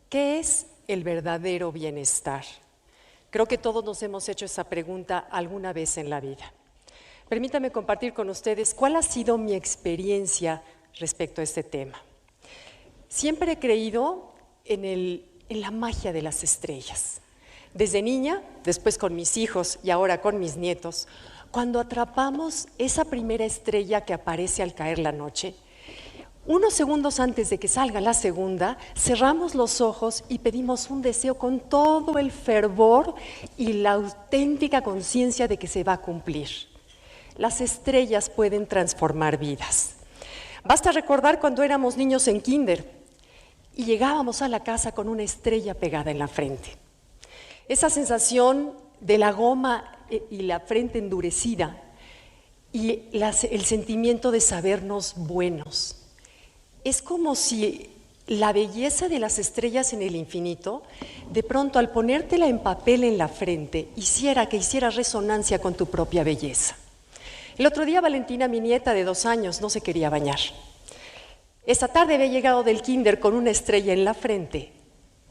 ¿Qué es el verdadero bienestar? Creo que todos nos hemos hecho esa pregunta alguna vez en la vida. Permítame compartir con ustedes cuál ha sido mi experiencia respecto a este tema. Siempre he creído en la magia de las estrellas. Desde niña, después con mis hijos y ahora con mis nietos, cuando atrapamos esa primera estrella que aparece al caer la noche, unos segundos antes de que salga la segunda, cerramos los ojos y pedimos un deseo con todo el fervor y la auténtica conciencia de que se va a cumplir. Las estrellas pueden transformar vidas. Basta recordar cuando éramos niños en kinder y llegábamos a la casa con una estrella pegada en la frente. Esa sensación de la goma y la frente endurecida y el sentimiento de sabernos buenos. Es como si la belleza de las estrellas en el infinito, de pronto al ponértela en papel en la frente, hiciera resonancia con tu propia belleza. El otro día Valentina, mi nieta de 2 años, no se quería bañar. Esa tarde había llegado del kinder con una estrella en la frente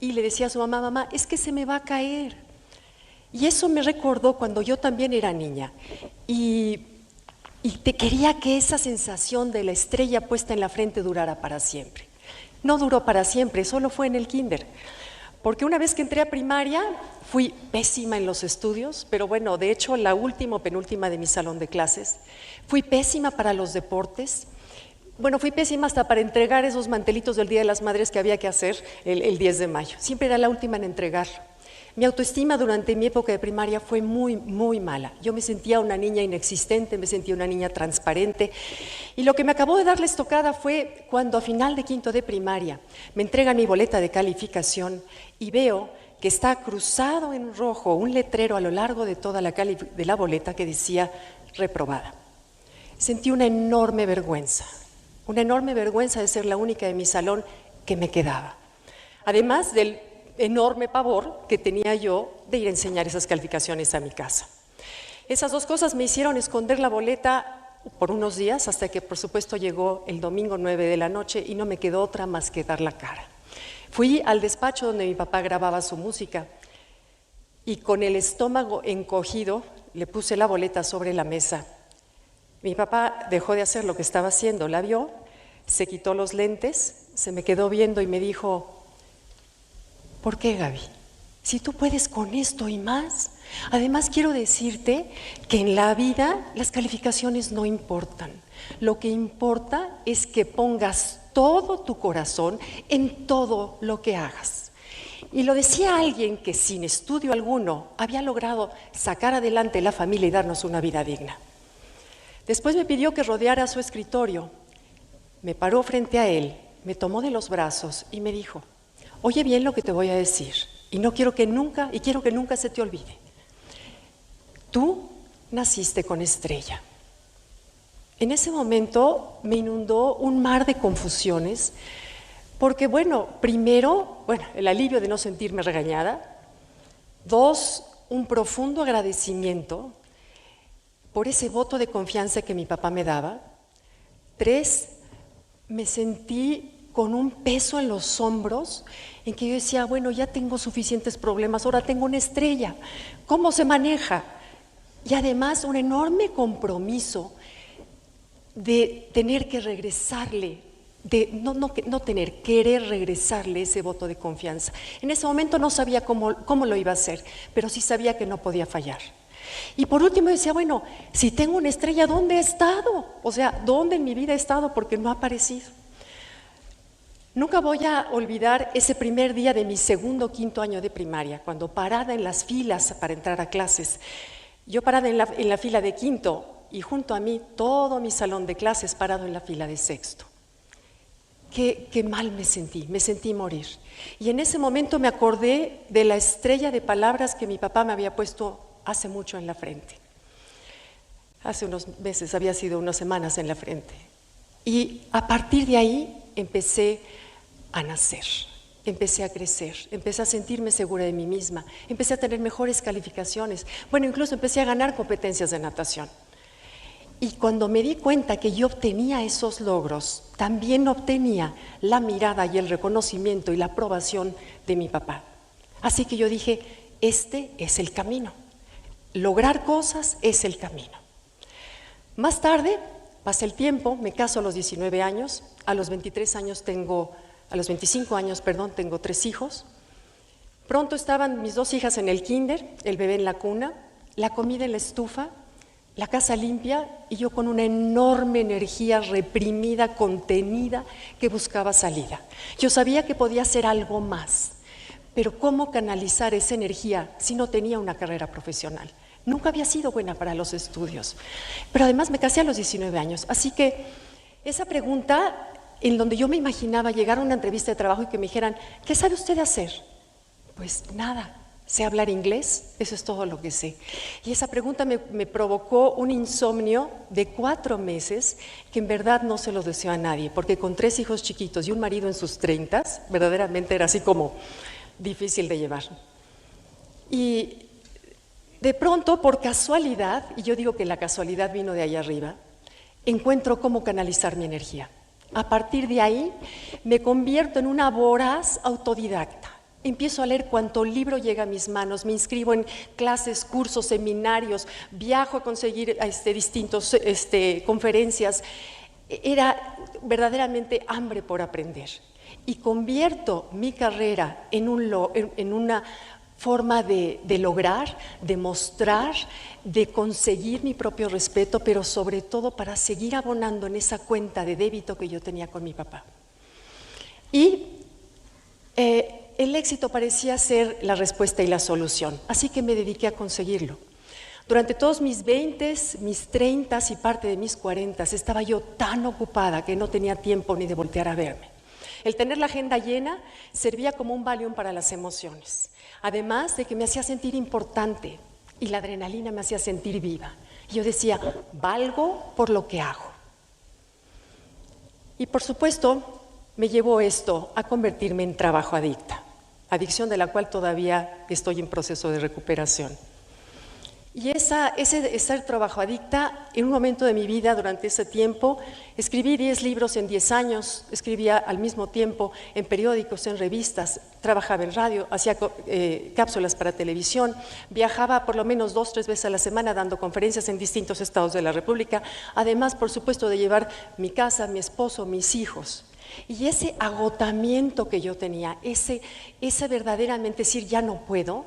y le decía a su mamá, mamá, es que se me va a caer. Y eso me recordó cuando yo también era niña y te quería que esa sensación de la estrella puesta en la frente durara para siempre. No duró para siempre, solo fue en el kinder. Porque una vez que entré a primaria, fui pésima en los estudios, pero bueno, de hecho, la última o penúltima de mi salón de clases. Fui pésima para los deportes. Bueno, fui pésima hasta para entregar esos mantelitos del Día de las Madres que había que hacer el 10 de mayo. Siempre era la última en entregarlo. Mi autoestima durante mi época de primaria fue muy, muy mala. Yo me sentía una niña inexistente, me sentía una niña transparente. Y lo que me acabó de dar la estocada fue cuando a final de quinto de primaria me entregan mi boleta de calificación y veo que está cruzado en rojo un letrero a lo largo de toda de la boleta que decía reprobada. Sentí una enorme vergüenza de ser la única de mi salón que me quedaba. Además del enorme pavor que tenía yo de ir a enseñar esas calificaciones a mi casa. Esas dos cosas me hicieron esconder la boleta por unos días hasta que, por supuesto, llegó el domingo 9 de la noche y no me quedó otra más que dar la cara. Fui al despacho donde mi papá grababa su música y con el estómago encogido le puse la boleta sobre la mesa. Mi papá dejó de hacer lo que estaba haciendo, la vio, se quitó los lentes, se me quedó viendo y me dijo: ¿por qué, Gaby? Si tú puedes con esto y más. Además, quiero decirte que en la vida las calificaciones no importan. Lo que importa es que pongas todo tu corazón en todo lo que hagas. Y lo decía alguien que sin estudio alguno había logrado sacar adelante la familia y darnos una vida digna. Después me pidió que rodeara su escritorio. Me paró frente a él, me tomó de los brazos y me dijo: oye bien lo que te voy a decir, y quiero que nunca se te olvide. Tú naciste con estrella. En ese momento me inundó un mar de confusiones, porque primero, el alivio de no sentirme regañada. 2, un profundo agradecimiento por ese voto de confianza que mi papá me daba. 3, me sentí con un peso en los hombros, en que yo decía, ya tengo suficientes problemas, ahora tengo una estrella, ¿cómo se maneja? Y además un enorme compromiso de tener que regresarle, querer regresarle ese voto de confianza. En ese momento no sabía cómo lo iba a hacer, pero sí sabía que no podía fallar. Y por último decía, si tengo una estrella, ¿dónde he estado? O sea, ¿dónde en mi vida he estado? Porque no ha aparecido. Nunca voy a olvidar ese primer día de mi segundo o quinto año de primaria, cuando parada en las filas para entrar a clases, yo parada en la fila de quinto y junto a mí todo mi salón de clases parado en la fila de sexto. Qué mal me sentí morir. Y en ese momento me acordé de la estrella de palabras que mi papá me había puesto hace mucho en la frente. Hace unos meses, había sido unas semanas en la frente. Y a partir de ahí empecé a nacer, empecé a crecer, empecé a sentirme segura de mí misma, empecé a tener mejores calificaciones, incluso empecé a ganar competencias de natación. Y cuando me di cuenta que yo obtenía esos logros, también obtenía la mirada y el reconocimiento y la aprobación de mi papá. Así que yo dije, este es el camino. Lograr cosas es el camino. Más tarde, pasa el tiempo, me caso a los 19 años, a los 25 años, tengo 3 hijos. Pronto estaban mis 2 hijas en el kinder, el bebé en la cuna, la comida en la estufa, la casa limpia y yo con una enorme energía reprimida, contenida, que buscaba salida. Yo sabía que podía hacer algo más, pero ¿cómo canalizar esa energía si no tenía una carrera profesional? Nunca había sido buena para los estudios, pero además me casé a los 19 años, así que esa pregunta en donde yo me imaginaba llegar a una entrevista de trabajo y que me dijeran, ¿qué sabe usted hacer? Pues nada. Sé hablar inglés, eso es todo lo que sé. Y esa pregunta me provocó un insomnio de 4 meses que en verdad no se lo deseo a nadie, porque con 3 hijos chiquitos y un marido en sus 30, verdaderamente era así como difícil de llevar. Y de pronto, por casualidad, y yo digo que la casualidad vino de allá arriba, encuentro cómo canalizar mi energía. A partir de ahí me convierto en una voraz autodidacta. Empiezo a leer cuanto libro llega a mis manos, me inscribo en clases, cursos, seminarios, viajo a conseguir distintas conferencias. Era verdaderamente hambre por aprender. Y convierto mi carrera en una forma de lograr, de mostrar, de conseguir mi propio respeto, pero sobre todo para seguir abonando en esa cuenta de débito que yo tenía con mi papá. Y el éxito parecía ser la respuesta y la solución, así que me dediqué a conseguirlo. Durante todos mis 20s, mis 30s y parte de mis 40s estaba yo tan ocupada que no tenía tiempo ni de voltear a verme. El tener la agenda llena servía como un Valium para las emociones, además de que me hacía sentir importante y la adrenalina me hacía sentir viva. Y yo decía, valgo por lo que hago. Y por supuesto, me llevó esto a convertirme en trabajo adicta, adicción de la cual todavía estoy en proceso de recuperación. Y ese ser trabajo adicta, en un momento de mi vida, durante ese tiempo, escribí 10 libros en 10 años, escribía al mismo tiempo en periódicos, en revistas, trabajaba en radio, hacía cápsulas para televisión, viajaba por lo menos 2 o 3 veces a la semana dando conferencias en distintos estados de la República, además, por supuesto, de llevar mi casa, mi esposo, mis hijos. Y ese agotamiento que yo tenía, ese verdaderamente decir ya no puedo,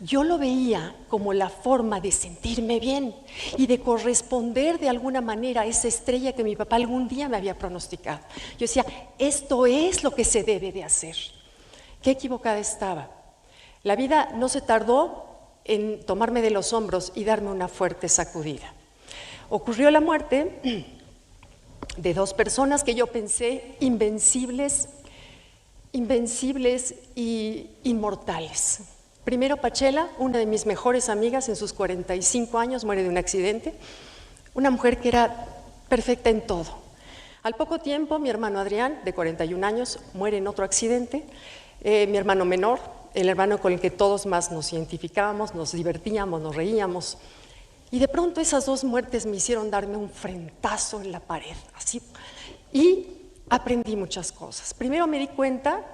yo lo veía como la forma de sentirme bien y de corresponder de alguna manera a esa estrella que mi papá algún día me había pronosticado. Yo decía, esto es lo que se debe de hacer. Qué equivocada estaba. La vida no se tardó en tomarme de los hombros y darme una fuerte sacudida. Ocurrió la muerte de 2 personas que yo pensé invencibles y inmortales. Primero, Pachela, una de mis mejores amigas en sus 45 años, muere de un accidente. Una mujer que era perfecta en todo. Al poco tiempo, mi hermano Adrián, de 41 años, muere en otro accidente. Mi hermano menor, el hermano con el que todos más nos identificábamos, nos divertíamos, nos reíamos. Y de pronto esas 2 muertes me hicieron darme un frentazo en la pared, así. Y aprendí muchas cosas. Primero me di cuenta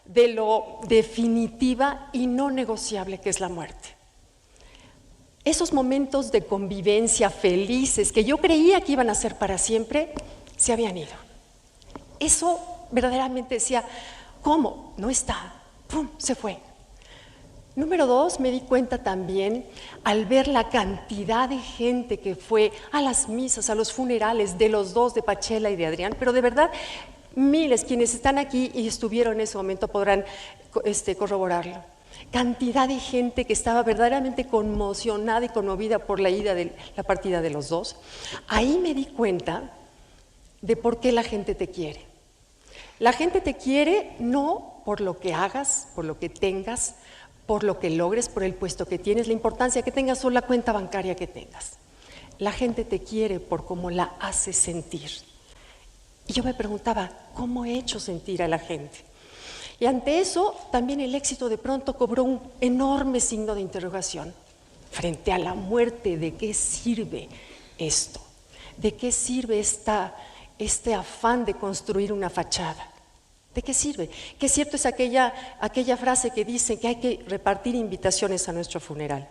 de lo definitiva y no negociable que es la muerte. Esos momentos de convivencia felices que yo creía que iban a ser para siempre, se habían ido. Eso verdaderamente decía, ¿cómo? No está. ¡Pum! Se fue. Número 2, me di cuenta también al ver la cantidad de gente que fue a las misas, a los funerales de los 2, de Pachela y de Adrián, pero de verdad, miles, quienes están aquí y estuvieron en ese momento podrán corroborarlo. Cantidad de gente que estaba verdaderamente conmocionada y conmovida por la partida de los 2. Ahí me di cuenta de por qué la gente te quiere. La gente te quiere no por lo que hagas, por lo que tengas, por lo que logres, por el puesto que tienes, la importancia que tengas o la cuenta bancaria que tengas. La gente te quiere por cómo la haces sentir. Y yo me preguntaba, ¿cómo he hecho sentir a la gente? Y ante eso, también el éxito de pronto cobró un enorme signo de interrogación. Frente a la muerte, ¿de qué sirve esto? ¿De qué sirve este afán de construir una fachada? ¿De qué sirve? Qué cierto es aquella frase que dice que hay que repartir invitaciones a nuestro funeral.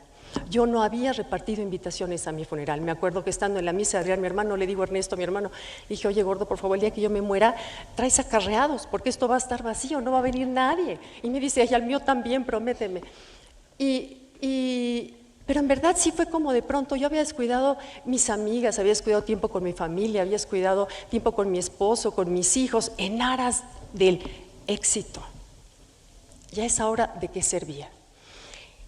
Yo no había repartido invitaciones a mi funeral. Me acuerdo que estando en la misa de Adrián, mi hermano, le digo a Ernesto, mi hermano, le dije, oye, gordo, por favor, el día que yo me muera, traes acarreados, porque esto va a estar vacío, no va a venir nadie. Y me dice, ay, al mío también, prométeme. Pero en verdad sí fue como de pronto, yo había descuidado mis amigas, había descuidado tiempo con mi familia, había descuidado tiempo con mi esposo, con mis hijos, en aras del éxito. Ya es hora de qué servía.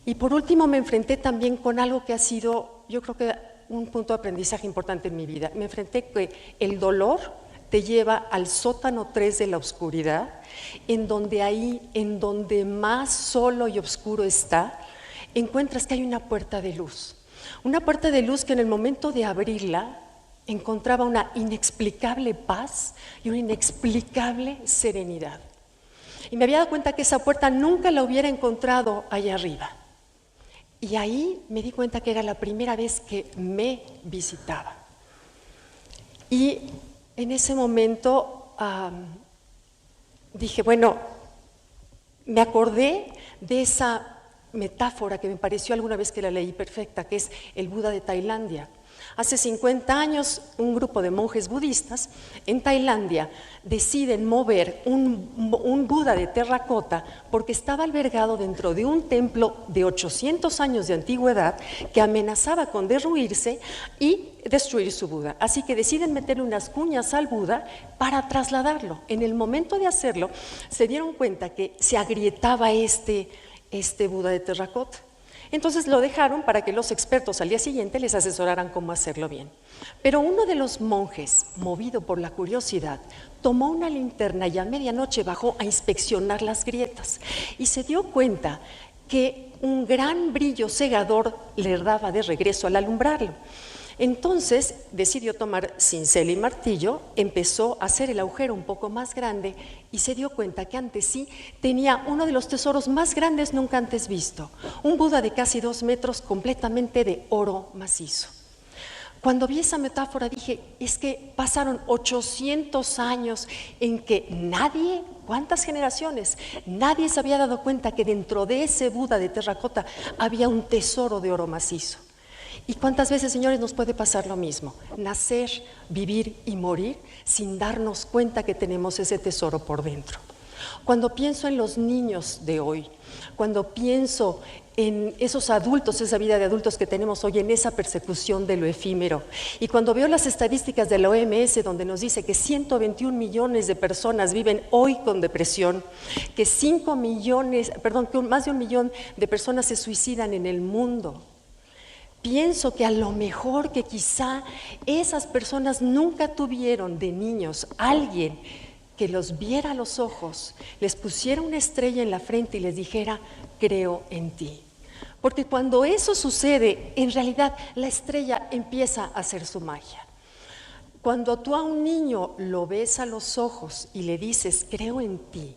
Y por último me enfrenté también con algo que ha sido, yo creo que un punto de aprendizaje importante en mi vida. Me enfrenté que el dolor te lleva al sótano 3 de la oscuridad, en donde más solo y oscuro está, encuentras que hay una puerta de luz. Una puerta de luz que en el momento de abrirla encontraba una inexplicable paz y una inexplicable serenidad. Y me había dado cuenta que esa puerta nunca la hubiera encontrado allá arriba. Y ahí me di cuenta que era la primera vez que me visitaba. Y en ese momento dije, bueno, me acordé de esa metáfora que me pareció alguna vez que la leí perfecta, que es el Buda de Tailandia. Hace 50 años, un grupo de monjes budistas en Tailandia deciden mover un Buda de terracota porque estaba albergado dentro de un templo de 800 años de antigüedad que amenazaba con derruirse y destruir su Buda. Así que deciden meterle unas cuñas al Buda para trasladarlo. En el momento de hacerlo, se dieron cuenta que se agrietaba este Buda de terracota. Entonces lo dejaron para que los expertos al día siguiente les asesoraran cómo hacerlo bien. Pero uno de los monjes, movido por la curiosidad, tomó una linterna y a medianoche bajó a inspeccionar las grietas y se dio cuenta que un gran brillo cegador le daba de regreso al alumbrarlo. Entonces decidió tomar cincel y martillo, empezó a hacer el agujero un poco más grande y se dio cuenta que ante sí tenía uno de los tesoros más grandes nunca antes visto, un Buda de casi 2 metros completamente de oro macizo. Cuando vi esa metáfora dije, es que pasaron 800 años en que nadie, ¿cuántas generaciones? Nadie se había dado cuenta que dentro de ese Buda de terracota había un tesoro de oro macizo. ¿Y cuántas veces, señores, nos puede pasar lo mismo? Nacer, vivir y morir sin darnos cuenta que tenemos ese tesoro por dentro. Cuando pienso en los niños de hoy, cuando pienso en esos adultos, esa vida de adultos que tenemos hoy, en esa persecución de lo efímero, y cuando veo las estadísticas de la OMS donde nos dice que 121 millones de personas viven hoy con depresión, que más de 1 millón de personas se suicidan en el mundo, pienso que a lo mejor que quizá esas personas nunca tuvieron de niños alguien que los viera a los ojos, les pusiera una estrella en la frente y les dijera, creo en ti. Porque cuando eso sucede, en realidad la estrella empieza a hacer su magia. Cuando tú a un niño lo ves a los ojos y le dices, creo en ti,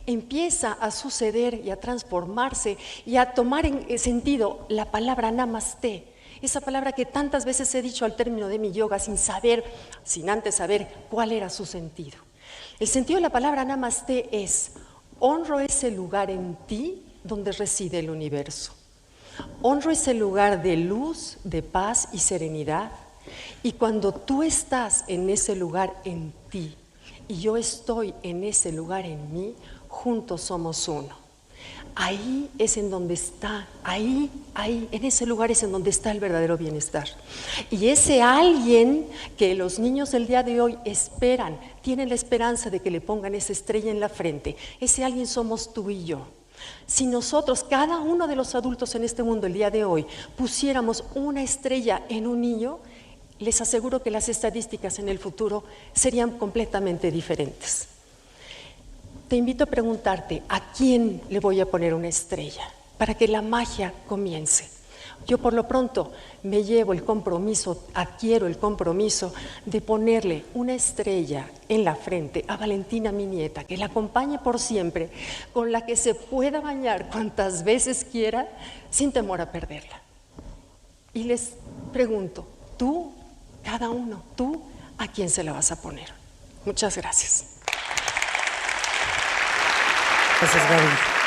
empieza a suceder y a transformarse y a tomar en sentido la palabra namaste, esa palabra que tantas veces he dicho al término de mi yoga sin antes saber cuál era su sentido. El sentido de la palabra namaste es, honro ese lugar en ti donde reside el universo. Honro ese lugar de luz, de paz y serenidad. Y cuando tú estás en ese lugar en ti y yo estoy en ese lugar en mí, juntos somos uno. Ahí es en donde está, en ese lugar es en donde está el verdadero bienestar. Y ese alguien que los niños del día de hoy esperan, tienen la esperanza de que le pongan esa estrella en la frente, ese alguien somos tú y yo. Si nosotros, cada uno de los adultos en este mundo el día de hoy, pusiéramos una estrella en un niño, les aseguro que las estadísticas en el futuro serían completamente diferentes. Te invito a preguntarte, ¿a quién le voy a poner una estrella? Para que la magia comience. Yo por lo pronto me llevo el compromiso, adquiero el compromiso de ponerle una estrella en la frente a Valentina, mi nieta, que la acompañe por siempre, con la que se pueda bañar cuantas veces quiera, sin temor a perderla. Y les pregunto, ¿tú Cada uno, tú, ¿a quién se la vas a poner? Muchas gracias. Gracias, Gaby.